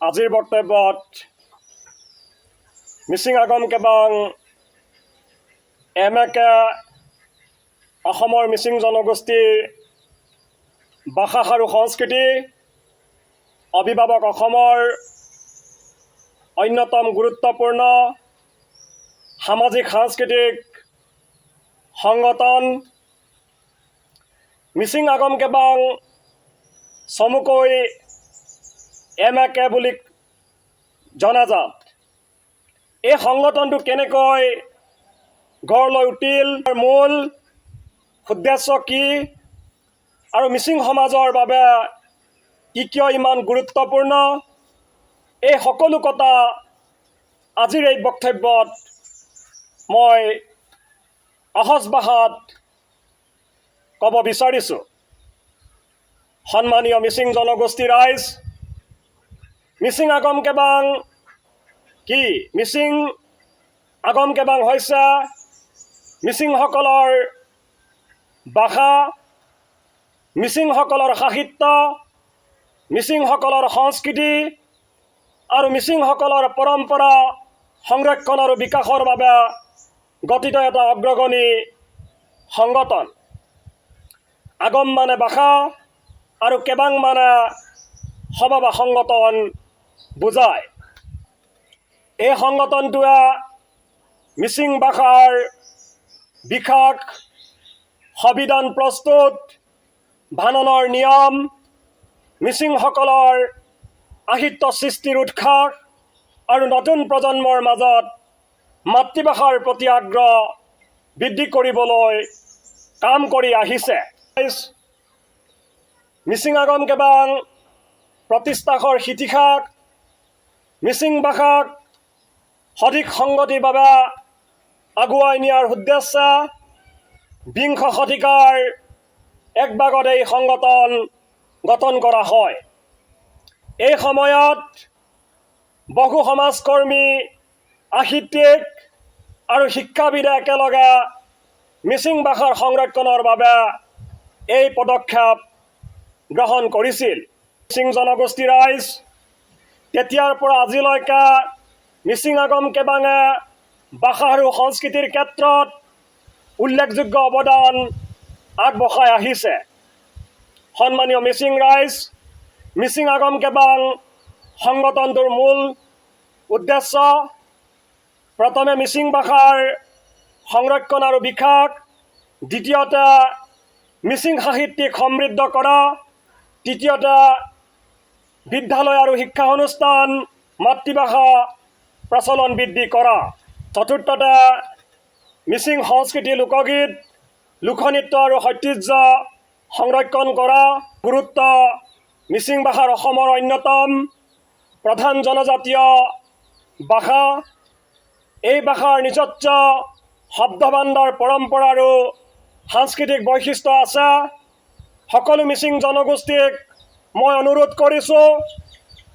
আজিৰ বক্তব্যত মিচিং আগম কেবাং MAK অসমৰ মিচিং জনগোষ্ঠীৰ ভাষা আৰু সংস্কৃতি অভিভাৱক অসমৰ অন্যতম গুৰুত্বপূৰ্ণ সামাজিক সাংস্কৃতিক সংগঠন মিচিং আগম কেবাং চমুকৈ MAK বুলি জনাজাত। এই সংগঠনটো কেনেকৈ গঢ় লৈ উঠিল, মূল উদ্দেশ্য কি আৰু মিচিং সমাজৰ বাবে ই কিয় ইমান গুৰুত্বপূৰ্ণ, এই সকলো কথা আজিৰ এই বক্তব্যত মই সহজ ভাষাত ক'ব বিচাৰিছোঁ। সন্মানীয় মিচিং জনগোষ্ঠী ৰাইজ, মিচিং আগম কেবাং কি? মিচিং আগম কেবাং হৈছে মিচিংসকলৰ ভাষা, মিচিংসকলৰ সাহিত্য, মিচিংসকলৰ সংস্কৃতি আৰু মিচিংসকলৰ পৰম্পৰা সংৰক্ষণ আৰু বিকাশৰ বাবে গঠিত এটা অগ্ৰগণী সংগঠন। আগম মানে ভাষা আৰু কেবাং মানে সভা বা সংগঠন বুজায়। এই সংগঠনটোৱে মিচিং ভাষাৰ বিকাশ, সংবিধান প্ৰস্তুত, ভাননৰ নিয়ম, মিচিংসকলৰ সাহিত্য সৃষ্টিৰ উৎসাহ আৰু নতুন প্ৰজন্মৰ মাজত মাতৃভাষাৰ প্ৰতি আগ্ৰহ বৃদ্ধি কৰিবলৈ কাম কৰি আহিছে। মিচিং আগম কেবাং প্ৰতিষ্ঠাৰ ইতিহাস মিচিং ভাষাক সঠিক সংগতিৰ বাবে আগুৱাই নিয়াৰ উদ্দেশ্যে বিংশ শতিকাৰ এক ভাগত এই সংগঠন গঠন কৰা হয়। এই সময়ত বহু সমাজকৰ্মী, সাহিত্যিক আৰু শিক্ষাবিদে একেলগে মিচিং ভাষাৰ সংৰক্ষণৰ বাবে এই পদক্ষেপ গ্ৰহণ কৰিছিল। মিচিং জনগোষ্ঠী ৰাইজ, তেতিয়াৰ পৰা আজিলৈকে মিচিং আগম কেবাঙে ভাষা আৰু সংস্কৃতিৰ ক্ষেত্ৰত উল্লেখযোগ্য অৱদান আগবঢ়াই আহিছে। সন্মানীয় মিচিং ৰাইজ, মিচিং আগম কেবাং সংগঠনটোৰ মূল উদ্দেশ্য প্ৰথমে মিচিং ভাষাৰ সংৰক্ষণ আৰু বিকাশ, দ্বিতীয়তে মিচিং সাহিত্যিক সমৃদ্ধ কৰা, তৃতীয়তে বিদ্যালয় আৰু শিক্ষা অনুষ্ঠান মাতৃভাষা প্ৰচলন বৃদ্ধি কৰা, চতুৰ্থতে মিচিং সংস্কৃতি, লোকগীত, লোকনৃত্য আৰু ঐতিহ্য সংৰক্ষণ কৰা। গুৰুত্ব মিচিং ভাষাৰ অসমৰ অন্যতম প্ৰধান জনজাতীয় ভাষা। এই ভাষাৰ নিজস্ব শব্দভাণ্ডাৰ, পৰম্পৰা আৰু সাংস্কৃতিক বৈশিষ্ট্য আছে। সকলো মিচিং জনগোষ্ঠীক মই অনুৰোধ কৰিছোঁ,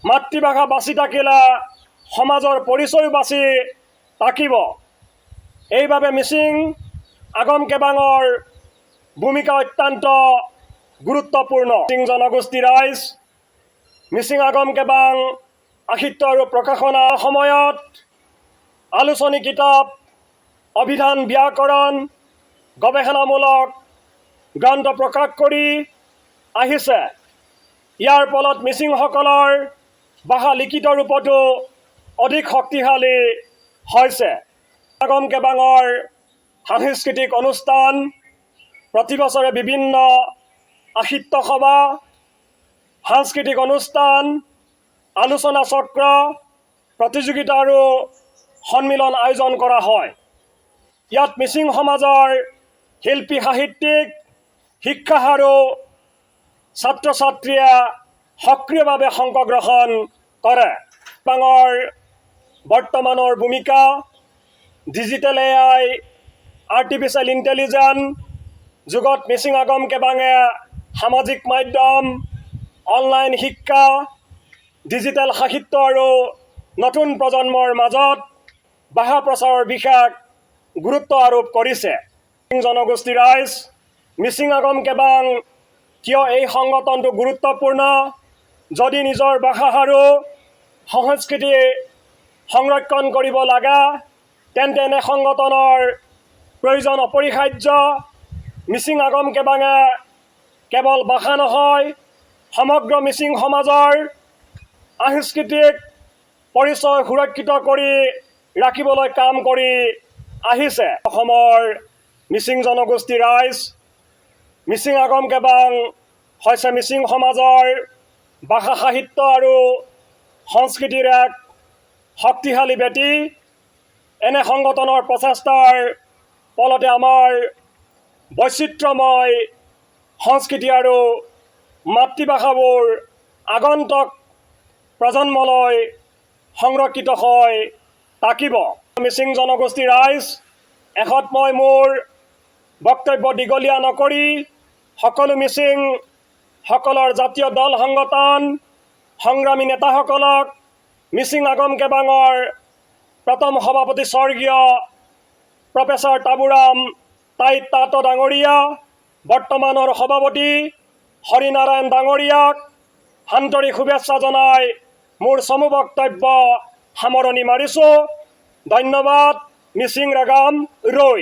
মাতৃভাষা বাচি থাকিলে সমাজৰ পৰিচয় বাচি থাকিব। এইবাবে মিচিং আগম কেবাঙৰ ভূমিকা অত্যন্ত গুৰুত্বপূৰ্ণ। মিচিং জনগোষ্ঠী ৰাইজ, মিচিং আগম কেবাং সাহিত্য আৰু প্ৰকাশনাৰ সময়ত আলোচনী কিতাপ, অভিধান, ব্যাকৰণ, গৱেষণামূলক গ্ৰন্থ প্ৰকাশ কৰি আহিছে। ইয়াৰ ফলত মিচিংসকলৰ ভাষা লিখিত ৰূপতো অধিক শক্তিশালী হৈছে। আগম কেবাঙৰ সাংস্কৃতিক অনুষ্ঠান প্ৰতি বছৰে বিভিন্ন সাহিত্য সভা, সাংস্কৃতিক অনুষ্ঠান, আলোচনা চক্ৰ, প্ৰতিযোগিতা আৰু সন্মিলন আয়োজন কৰা হয়। ইয়াত মিচিং সমাজৰ শিল্পী, সাহিত্যিক, শিক্ষা আৰু ছাত্ৰ ছাত্ৰীয়ে সক্ৰিয়ভাৱে অংশগ্ৰহণ কৰে। কেবাঙৰ বৰ্তমানৰ ভূমিকা ডিজিটেল AI, আৰ্টিফিচিয়েল ইণ্টেলিজেন্স যুগত মিচিং আগম কেবাঙে সামাজিক মাধ্যম, অনলাইন শিক্ষা, ডিজিটেল সাহিত্য আৰু নতুন প্ৰজন্মৰ মাজত ভাষা প্ৰচাৰৰ বিশেষ গুৰুত্ব আৰোপ কৰিছে। মিচিং জনগোষ্ঠী ৰাইজ, মিচিং আগম কেবাং কিয় এই সংগঠনটো গুৰুত্বপূৰ্ণ, যদি নিজৰ ভাষা আৰু সংস্কৃতি সংৰক্ষণ কৰিব লাগে তেন্তে এনে সংগঠনৰ প্ৰয়োজন অপৰিহাৰ্য। মিচিং আগম কেবাঙে কেৱল ভাষা নহয়, সমগ্ৰ মিচিং সমাজৰ সাংস্কৃতিক পৰিচয় সুৰক্ষিত কৰি ৰাখিবলৈ কাম কৰি আহিছে। অসমৰ মিচিং জনগোষ্ঠী ৰাইজ মিচিং আগম কেবাং হৈছে মিচিং সমাজৰ ভাষা সাহিত্য আৰু সংস্কৃতিৰ এক শক্তিশালী ভেটি। এনে সংগঠনৰ প্ৰচেষ্টাৰ ফলতে আমাৰ বৈচিত্ৰ্যময় সংস্কৃতি আৰু মাতৃভাষাবোৰ আগন্তুক প্ৰজন্মলৈ সংৰক্ষিত হৈ থাকিব। মিচিং জনগোষ্ঠী ৰাইজ শেষত মই মোৰ বক্তব্য দীঘলীয়া নকৰি সকলো মিচিং সকলৰ জাতীয় দল সংগঠন সংগ্ৰামী নেতাসকলক মিচিং আগম কেবাঙৰ প্ৰথম সভাপতি স্বৰ্গীয় প্ৰফেচৰ তাবুৰাম তাইত তাঁত ডাঙৰীয়া, বৰ্তমানৰ সভাপতি হৰিনাৰায়ণ ডাঙৰীয়াক আন্তৰিক শুভেচ্ছা জনাই মোৰ চমু বক্তব্য সামৰণি মাৰিছোঁ। ধন্যবাদ। মিচিং ৰাগাম ৰৈ।